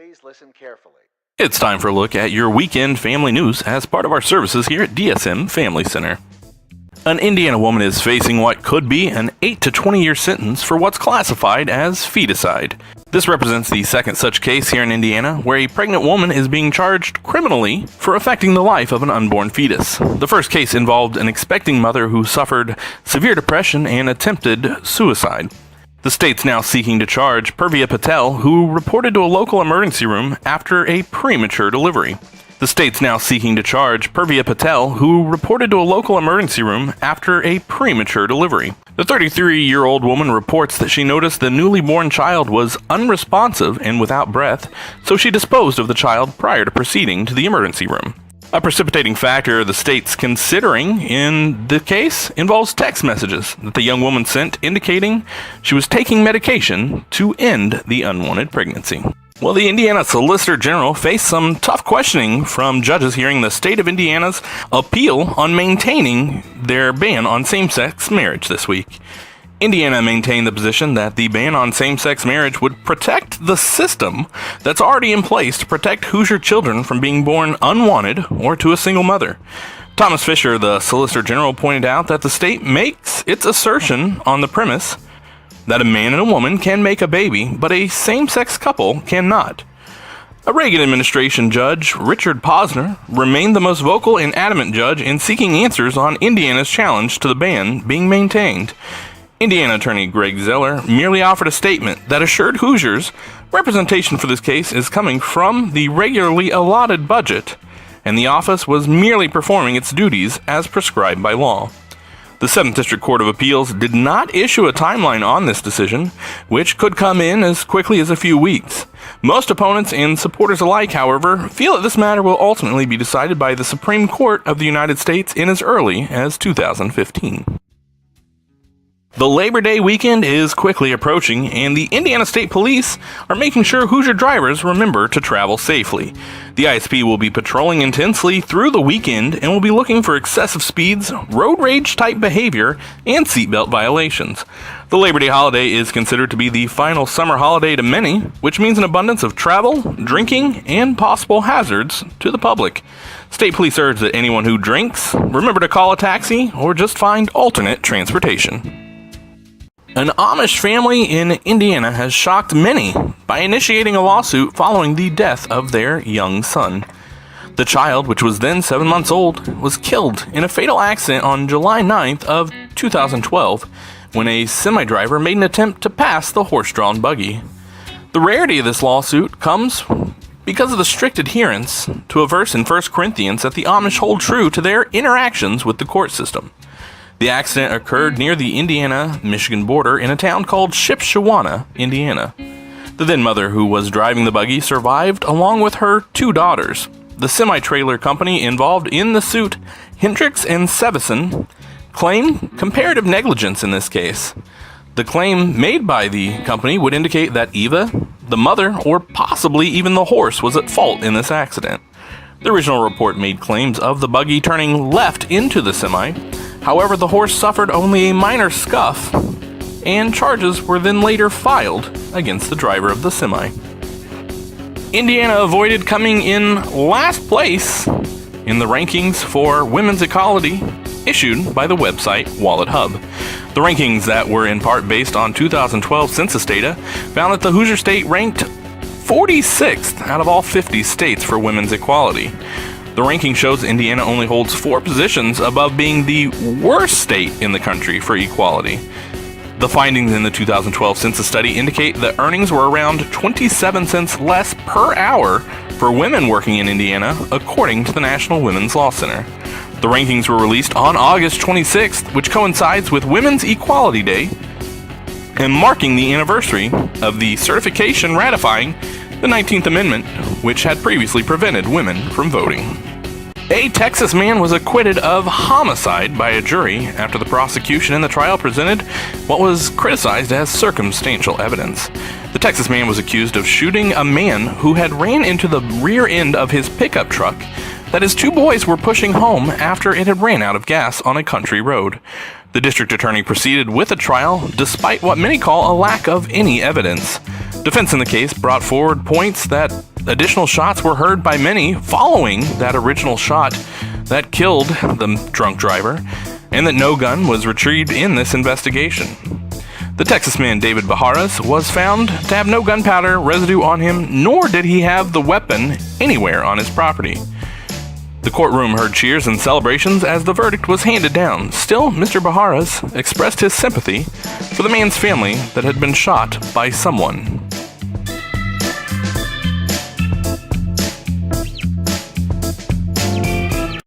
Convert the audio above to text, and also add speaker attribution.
Speaker 1: Please listen carefully.
Speaker 2: It's time for a look at your weekend family news as part of our services here at DSM Family Center. An Indiana woman is facing what could be an 8 to 20 year sentence for what's classified as feticide. This represents the second such case here in Indiana, where a pregnant woman is being charged criminally for affecting the life of an unborn fetus. The first case involved an expecting mother who suffered severe depression and attempted suicide. The state's now seeking to charge Purvia Patel, who reported to a local emergency room after a premature delivery. The 33-year-old woman reports that she noticed the newly born child was unresponsive and without breath, so she disposed of the child prior to proceeding to the emergency room. A precipitating factor the state's considering in the case involves text messages that the young woman sent indicating she was taking medication to end the unwanted pregnancy. Well, the Indiana Solicitor General faced some tough questioning from judges hearing the state of Indiana's appeal on maintaining their ban on same-sex marriage this week. Indiana maintained the position that the ban on same-sex marriage would protect the system that's already in place to protect Hoosier children from being born unwanted or to a single mother. Thomas Fisher, the Solicitor General, pointed out that the state makes its assertion on the premise that a man and a woman can make a baby, but a same-sex couple cannot. A Reagan administration judge, Richard Posner, remained the most vocal and adamant judge in seeking answers on Indiana's challenge to the ban being maintained. Indiana Attorney Greg Zeller merely offered a statement that assured Hoosiers representation for this case is coming from the regularly allotted budget, and the office was merely performing its duties as prescribed by law. The 7th District Court of Appeals did not issue a timeline on this decision, which could come in as quickly as a few weeks. Most opponents and supporters alike, however, feel that this matter will ultimately be decided by the Supreme Court of the United States in as early as 2015. The Labor Day weekend is quickly approaching, and the Indiana State Police are making sure Hoosier drivers remember to travel safely. The ISP will be patrolling intensely through the weekend and will be looking for excessive speeds, road rage type behavior, and seatbelt violations. The Labor Day holiday is considered to be the final summer holiday to many, which means an abundance of travel, drinking, and possible hazards to the public. State Police urge that anyone who drinks remember to call a taxi or just find alternate transportation. An Amish family in Indiana has shocked many by initiating a lawsuit following the death of their young son. The child, which was then 7 months old, was killed in a fatal accident on July 9th of 2012 when a semi-driver made an attempt to pass the horse-drawn buggy. The rarity of this lawsuit comes because of the strict adherence to a verse in 1 Corinthians that the Amish hold true to their interactions with the court system. The accident occurred near the Indiana-Michigan border in a town called Shipshewana, Indiana. The then mother, who was driving the buggy, survived along with her 2 daughters. The semi-trailer company involved in the suit, Hendricks and Sevison, claim comparative negligence in this case. The claim made by the company would indicate that Eva, the mother, or possibly even the horse, was at fault in this accident. The original report made claims of the buggy turning left into the semi. However, the horse suffered only a minor scuff, and charges were then later filed against the driver of the semi. Indiana avoided coming in last place in the rankings for women's equality issued by the website WalletHub. The rankings that were in part based on 2012 census data found that the Hoosier State ranked 46th out of all 50 states for women's equality. The ranking shows Indiana only holds 4 positions above being the worst state in the country for equality. The findings in the 2012 census study indicate that earnings were around 27 cents less per hour for women working in Indiana, according to the National Women's Law Center. The rankings were released on August 26th, which coincides with Women's Equality Day and marking the anniversary of the certification ratifying the 19th Amendment, which had previously prevented women from voting. A Texas man was acquitted of homicide by a jury after the prosecution in the trial presented what was criticized as circumstantial evidence. The Texas man was accused of shooting a man who had ran into the rear end of his pickup truck that his 2 boys were pushing home after it had ran out of gas on a country road. The district attorney proceeded with a trial despite what many call a lack of any evidence. Defense in the case brought forward points that additional shots were heard by many following that original shot that killed the drunk driver, and that no gun was retrieved in this investigation. The Texas man David Baharas was found to have no gunpowder residue on him, nor did he have the weapon anywhere on his property. The courtroom heard cheers and celebrations as the verdict was handed down. Still, Mr. Baharas expressed his sympathy for the man's family that had been shot by someone